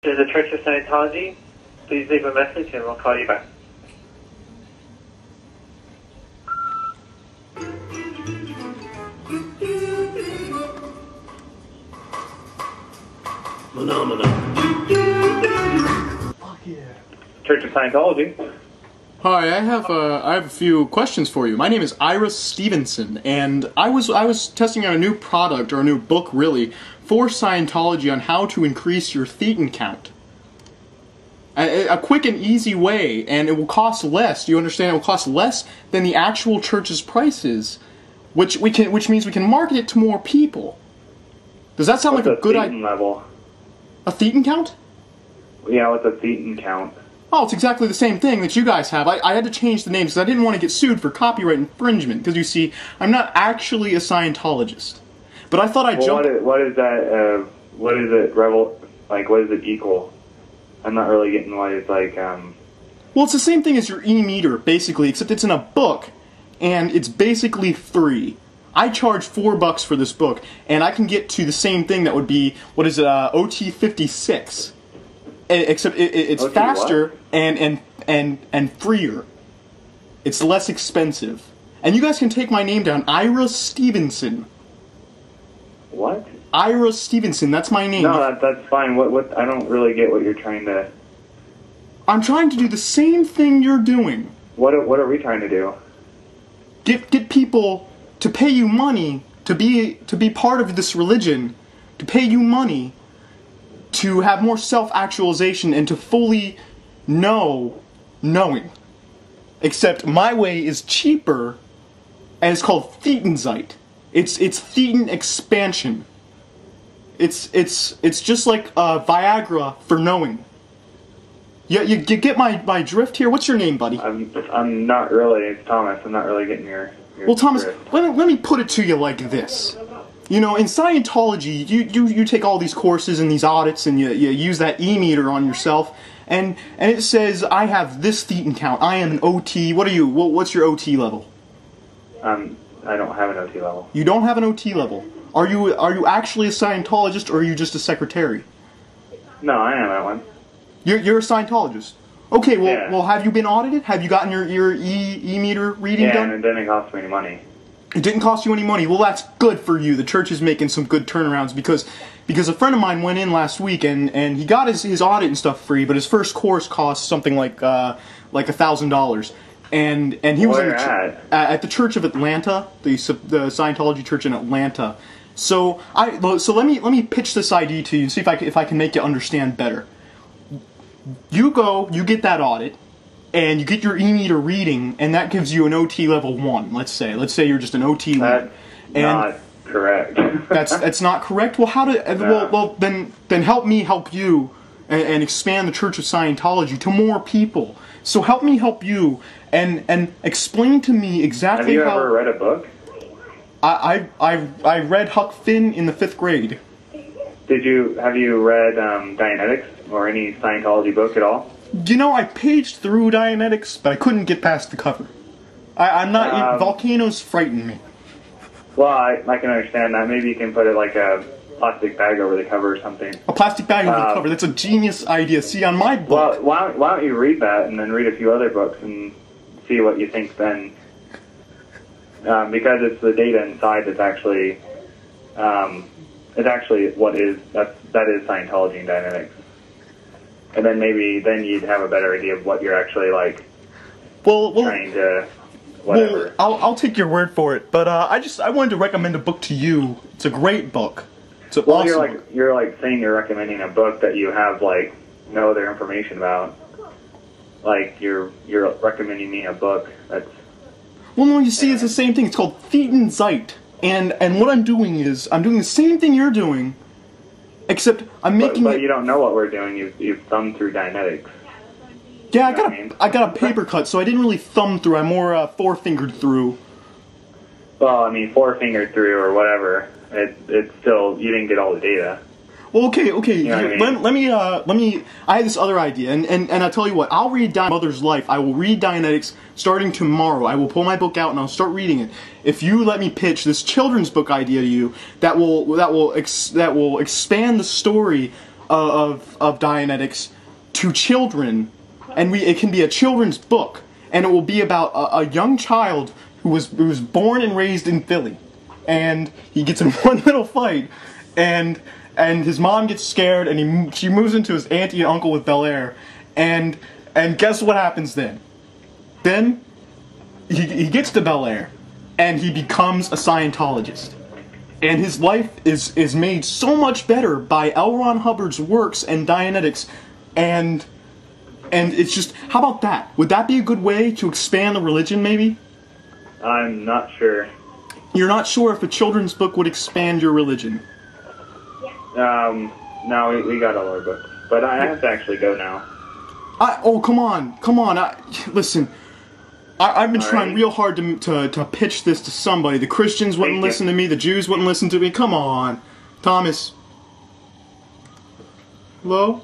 There's a Church of Scientology. Please leave a message and we'll call you back. Fuck yeah. Church of Scientology. Hi, I have a few questions for you. My name is Ira Stevenson, and I was testing out a new product, or a new book really, for Scientology on how to increase your thetan count. A quick and easy way, and it will cost less. Do you understand? It will cost less than the actual church's prices, which means we can market it to more people. Does that sound like a good idea? Level? A thetan count? Yeah, what's a thetan count? Oh, it's exactly the same thing that you guys have. I had to change the name because I didn't want to get sued for copyright infringement. Because you see, I'm not actually a Scientologist, but I thought I'd jump. What is that? What is it? Like, what does it equal? I'm not really getting what it's like. Well, it's the same thing as your e-meter, basically, except it's in a book, and it's basically free. I charge $4 for this book, and I can get to the same thing that would be, what is it, OT 56. Except it's OT faster and freer. It's less expensive. And you guys can take my name down, Ira Stevenson. What? Ira Stevenson, that's my name. No, that's fine. What? I don't really get what you're trying to... I'm trying to do the same thing you're doing. What are we trying to do? Get people to pay you money to be part of this religion, to pay you money to have more self-actualization and to fully know knowing. Except my way is cheaper, and it's called Thetanzite. It's Thetan expansion. It's just like Viagra for knowing. You get my drift here? What's your name, buddy? I'm not really. It's Thomas. I'm not really getting your well, Thomas, drift. let me put it to you like this. You know, in Scientology, you take all these courses and these audits, and you use that e-meter on yourself, and it says, I have this thetan count. I am an OT. What are you? What's your OT level? I don't have an OT level. You don't have an OT level. Are you actually a Scientologist, or are you just a secretary? No, I am at one. You're a Scientologist. Okay, well, Yeah. well, have you been audited? Have you gotten your e-meter reading done? Yeah, and it didn't cost me any money. It didn't cost you any money. Well, that's good for you. The church is making some good turnarounds because a friend of mine went in last week and he got his audit and stuff free, but his first course cost something like $1,000. And he was at the Church of Atlanta, the Scientology church in Atlanta. So let me pitch this idea to you and see if I can make you understand better. You get that audit, and you get your e-meter reading, and that gives you an OT level 1, let's say. Let's say you're just an OT 1. That's not correct. that's not correct? Well, how do... No. Well, then help me help you and expand the Church of Scientology to more people. So help me help you and explain to me exactly how... Have you ever read a book? I read Huck Finn in the 5th grade. Have you read Dianetics or any Scientology book at all? You know, I paged through Dianetics, but I couldn't get past the cover. I'm not... volcanoes frighten me. Well, I can understand that. Maybe you can put it like a plastic bag over the cover or something. A plastic bag over the cover. That's a genius idea. See, on my book... Well, why don't you read that and then read a few other books and see what you think then? Because it's the data inside that's actually... it's actually what is... That is Scientology and Dianetics. And then then you'd have a better idea of what you're actually like trying to whatever. Well, I'll take your word for it. But I wanted to recommend a book to you. It's a great book. It's an awesome book. You're like saying you're recommending a book that you have like no other information about. Like you're recommending me a book that's. Well, no, you see, it's the same thing. It's called Thetanzite, and what I'm doing is I'm doing the same thing you're doing. Except I'm making But you don't know what we're doing. You've thumbed through Dianetics. Yeah, I got a paper cut, so I didn't really thumb through. I'm more four-fingered through. Well, I mean, four-fingered through or whatever. It's still, you didn't get all the data. Well, okay. You know what I mean? Let me. I had this other idea, and I'll tell you what. I'll read Mother's Life. I will read Dianetics starting tomorrow. I will pull my book out and I'll start reading it. If you let me pitch this children's book idea to you, that will expand the story of Dianetics to children, and it can be a children's book, and it will be about a young child who was born and raised in Philly, and he gets in one little fight, and his mom gets scared, and she moves into his auntie and uncle with Bel Air, and guess what happens then? Then he gets to Bel Air, and he becomes a Scientologist. And his life is made so much better by L. Ron Hubbard's works and Dianetics, and it's just, how about that? Would that be a good way to expand the religion, maybe? I'm not sure. You're not sure if a children's book would expand your religion? No, we got all our books. But I have to actually go now. Oh, come on. Listen, I've been trying real hard to pitch this to somebody. The Christians wouldn't listen to me, the Jews wouldn't listen to me. Come on. Thomas. Hello?